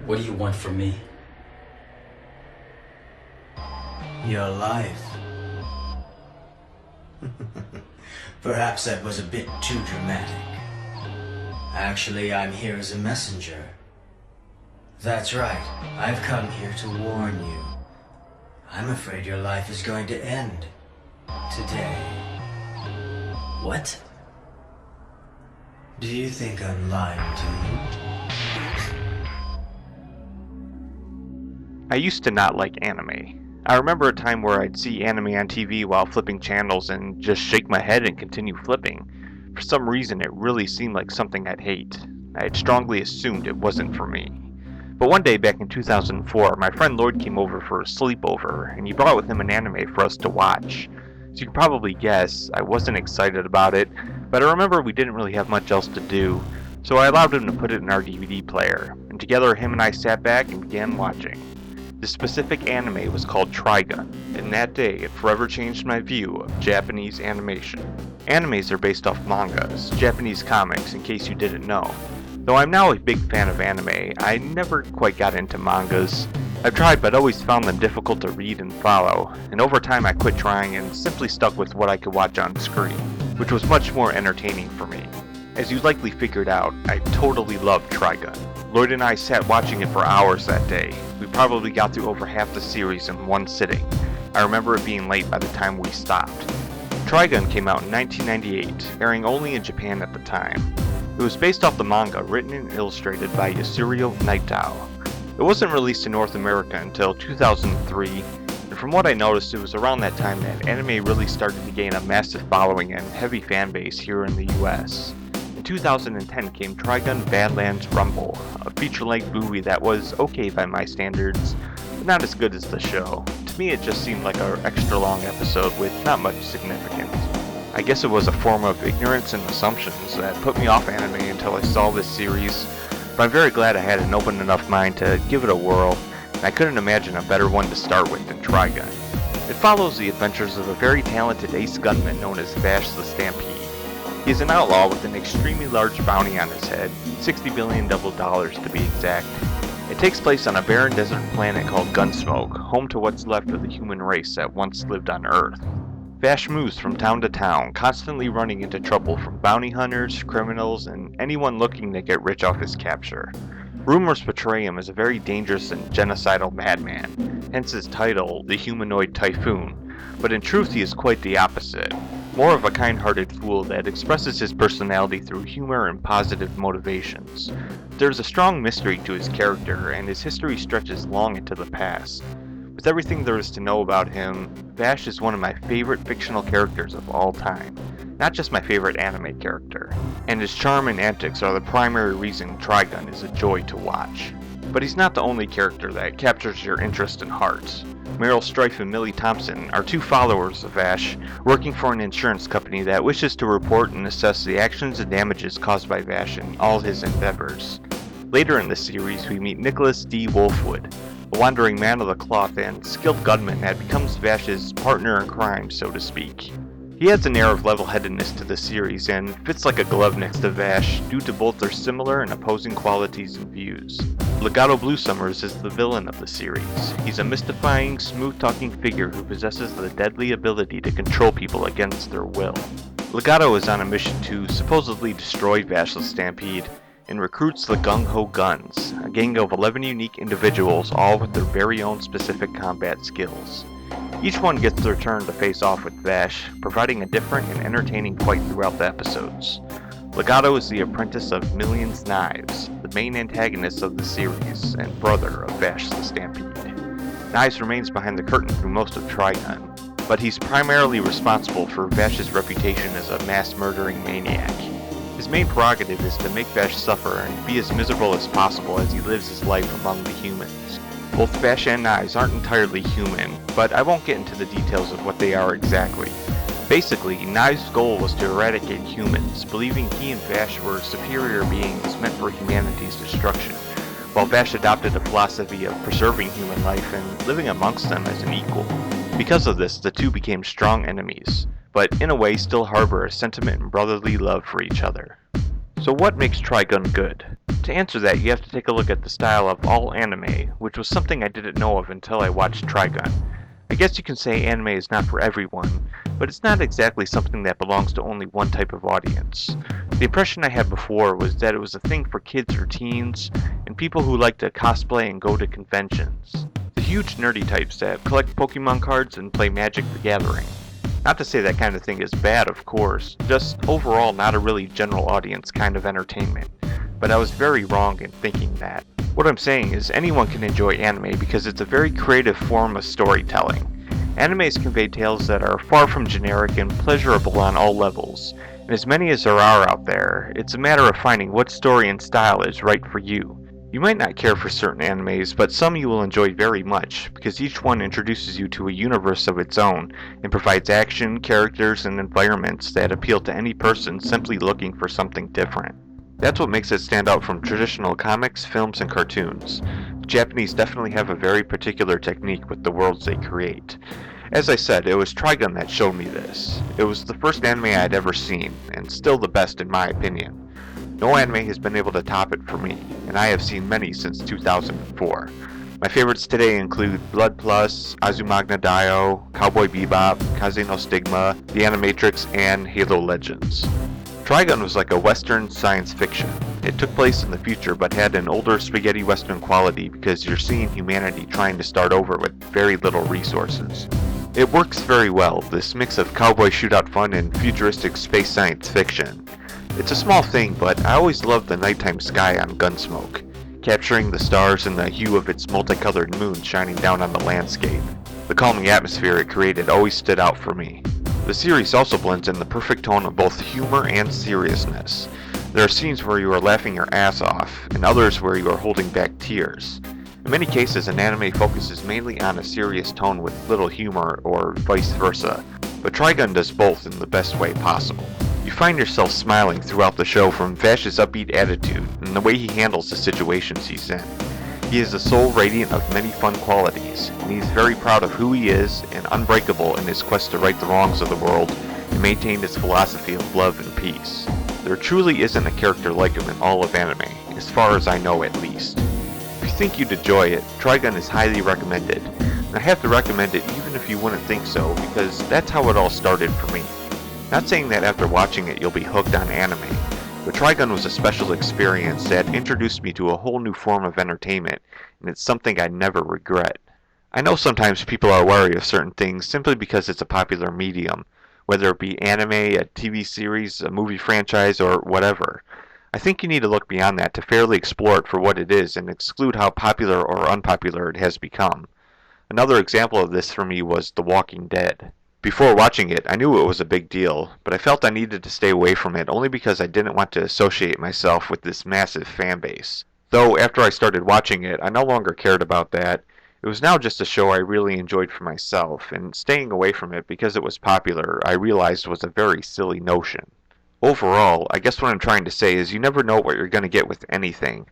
What do you want from me? Your life. Perhaps that was a bit too dramatic. Actually, I'm here as a messenger. That's right. I've come here to warn you. I'm afraid your life is going to end today. What? Do you think I'm lying to you? I used to not like anime. I remember a time where I'd see anime on TV while flipping channels and just shake my head and continue flipping. For some reason, it really seemed like something I'd hate. I had strongly assumed it wasn't for me. But one day back in 2004, my friend Lloyd came over for a sleepover, and he brought with him an anime for us to watch. As you can probably guess, I wasn't excited about it, but I remember we didn't really have much else to do, so I allowed him to put it in our DVD player, and together him and I sat back and began watching. The specific anime was called Trigun, and that day it forever changed my view of Japanese animation. Animes are based off mangas, Japanese comics in case you didn't know. Though I'm now a big fan of anime, I never quite got into mangas. I've tried but always found them difficult to read and follow, and over time I quit trying and simply stuck with what I could watch on screen, which was much more entertaining for me. As you likely figured out, I totally loved Trigun. Lloyd and I sat watching it for hours that day. We probably got through over half the series in one sitting. I remember it being late by the time we stopped. Trigun came out in 1998, airing only in Japan at the time. It was based off the manga written and illustrated by Yasuhiro Naitao. It wasn't released in North America until 2003, and from what I noticed, it was around that time that anime really started to gain a massive following and heavy fan base here in the US. In 2010 came Trigun Badlands Rumble, a feature-length movie that was okay by my standards, but not as good as the show. To me it just seemed like an extra long episode with not much significance. I guess it was a form of ignorance and assumptions that put me off anime until I saw this series, but I'm very glad I had an open enough mind to give it a whirl, and I couldn't imagine a better one to start with than Trigun. It follows the adventures of a very talented ace gunman known as Vash the Stampede. He is an outlaw with an extremely large bounty on his head, $60 billion to be exact. It takes place on a barren desert planet called Gunsmoke, home to what's left of the human race that once lived on Earth. Vash moves from town to town, constantly running into trouble from bounty hunters, criminals, and anyone looking to get rich off his capture. Rumors portray him as a very dangerous and genocidal madman, hence his title, the Humanoid Typhoon, but in truth he is quite the opposite. More of a kind-hearted fool that expresses his personality through humor and positive motivations. There's a strong mystery to his character, and his history stretches long into the past. With everything there is to know about him, Vash is one of my favorite fictional characters of all time, not just my favorite anime character, and his charm and antics are the primary reason Trigun is a joy to watch. But he's not the only character that captures your interest and heart. Meryl Streep and Millie Thompson are two followers of Vash, working for an insurance company that wishes to report and assess the actions and damages caused by Vash in all his endeavors. Later in the series, we meet Nicholas D. Wolfwood, a wandering man of the cloth and skilled gunman that becomes Vash's partner in crime, so to speak. He has an air of level-headedness to the series and fits like a glove next to Vash due to both their similar and opposing qualities and views. Legato Bluesummers is the villain of the series. He's a mystifying, smooth-talking figure who possesses the deadly ability to control people against their will. Legato is on a mission to supposedly destroy Vash the Stampede and recruits the Gung Ho Guns, a gang of 11 unique individuals all with their very own specific combat skills. Each one gets their turn to face off with Vash, providing a different and entertaining fight throughout the episodes. Legato is the apprentice of Million's Knives, the main antagonist of the series, and brother of Vash the Stampede. Knives remains behind the curtain through most of Trigun, but he's primarily responsible for Vash's reputation as a mass-murdering maniac. His main prerogative is to make Vash suffer and be as miserable as possible as he lives his life among the humans. Both Vash and Knives aren't entirely human, but I won't get into the details of what they are exactly. Basically, Knives' goal was to eradicate humans, believing he and Vash were superior beings meant for humanity's destruction, while Vash adopted a philosophy of preserving human life and living amongst them as an equal. Because of this, the two became strong enemies, but in a way still harbor a sentiment and brotherly love for each other. So what makes Trigun good? To answer that, you have to take a look at the style of all anime, which was something I didn't know of until I watched Trigun. I guess you can say anime is not for everyone, but it's not exactly something that belongs to only one type of audience. The impression I had before was that it was a thing for kids or teens, and people who like to cosplay and go to conventions. The huge nerdy types that collect Pokemon cards and play Magic the Gathering. Not to say that kind of thing is bad, of course, just overall not a really general audience kind of entertainment. But I was very wrong in thinking that. What I'm saying is anyone can enjoy anime because it's a very creative form of storytelling. Animes convey tales that are far from generic and pleasurable on all levels. And as many as there are out there, it's a matter of finding what story and style is right for you. You might not care for certain animes, but some you will enjoy very much, because each one introduces you to a universe of its own, and provides action, characters, and environments that appeal to any person simply looking for something different. That's what makes it stand out from traditional comics, films, and cartoons. The Japanese definitely have a very particular technique with the worlds they create. As I said, it was Trigun that showed me this. It was the first anime I had ever seen, and still the best in my opinion. No anime has been able to top it for me, and I have seen many since 2004. My favorites today include Blood Plus, Azumanga Daioh, Cowboy Bebop, Kaze no Stigma, The Animatrix, and Halo Legends. Trigun was like a Western science fiction. It took place in the future but had an older spaghetti Western quality because you're seeing humanity trying to start over with very little resources. It works very well, this mix of cowboy shootout fun and futuristic space science fiction. It's a small thing, but I always loved the nighttime sky on Gunsmoke, capturing the stars and the hue of its multicolored moon shining down on the landscape. The calming atmosphere it created always stood out for me. The series also blends in the perfect tone of both humor and seriousness. There are scenes where you are laughing your ass off, and others where you are holding back tears. In many cases, an anime focuses mainly on a serious tone with little humor, or vice versa, but Trigun does both in the best way possible. You find yourself smiling throughout the show from Vash's upbeat attitude and the way he handles the situations he's in. He is the sole radiant of many fun qualities, and he's very proud of who he is and unbreakable in his quest to right the wrongs of the world and maintain his philosophy of love and peace. There truly isn't a character like him in all of anime, as far as I know at least. If you think you'd enjoy it, Trigun is highly recommended, and I have to recommend it even if you wouldn't think so, because that's how it all started for me. Not saying that after watching it you'll be hooked on anime, but Trigun was a special experience that introduced me to a whole new form of entertainment, and it's something I never regret. I know sometimes people are wary of certain things simply because it's a popular medium, whether it be anime, a TV series, a movie franchise, or whatever. I think you need to look beyond that to fairly explore it for what it is and exclude how popular or unpopular it has become. Another example of this for me was The Walking Dead. Before watching it, I knew it was a big deal, but I felt I needed to stay away from it only because I didn't want to associate myself with this massive fan base. Though after I started watching it, I no longer cared about that. It was now just a show I really enjoyed for myself, and staying away from it because it was popular, I realized was a very silly notion. Overall, I guess what I'm trying to say is you never know what you're going to get with anything.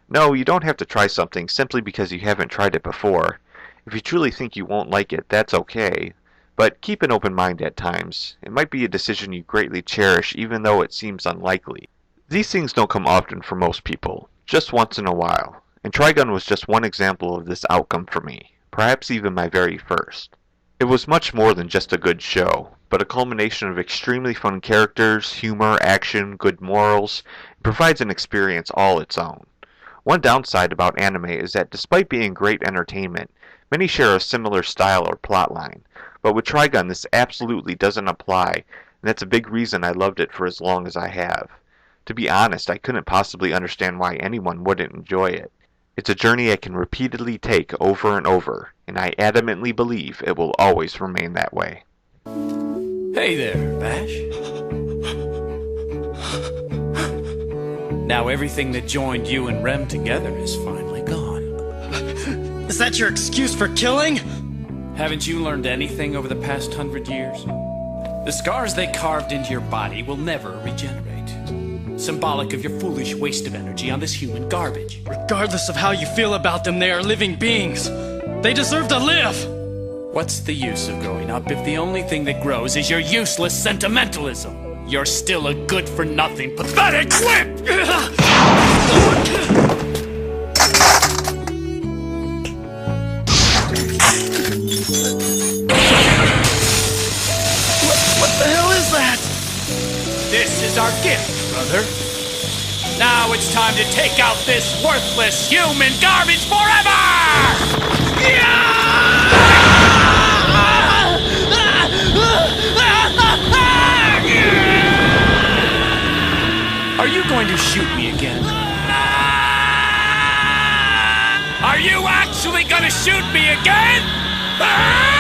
No, you don't have to try something simply because you haven't tried it before. If you truly think you won't like it, that's okay. But keep an open mind at times. It might be a decision you greatly cherish even though it seems unlikely. These things don't come often for most people, just once in a while. And Trigun was just one example of this outcome for me, perhaps even my very first. It was much more than just a good show, but a culmination of extremely fun characters, humor, action, good morals. It provides an experience all its own. One downside about anime is that despite being great entertainment, many share a similar style or plotline. But with Trigun, this absolutely doesn't apply, and that's a big reason I loved it for as long as I have. To be honest, I couldn't possibly understand why anyone wouldn't enjoy it. It's a journey I can repeatedly take over and over, and I adamantly believe it will always remain that way. Hey there, Vash. Now everything that joined you and Rem together is finally gone. Is that your excuse for killing? Haven't you learned anything over the past 100 years? The scars they carved into your body will never regenerate. Symbolic of your foolish waste of energy on this human garbage. Regardless of how you feel about them, they are living beings. They deserve to live! What's the use of growing up if the only thing that grows is your useless sentimentalism? You're still a good-for-nothing, pathetic wimp! What the hell is that? This is our gift, brother. Now it's time to take out this worthless human garbage forever! Are you going to shoot me again? Are you actually going to shoot me again?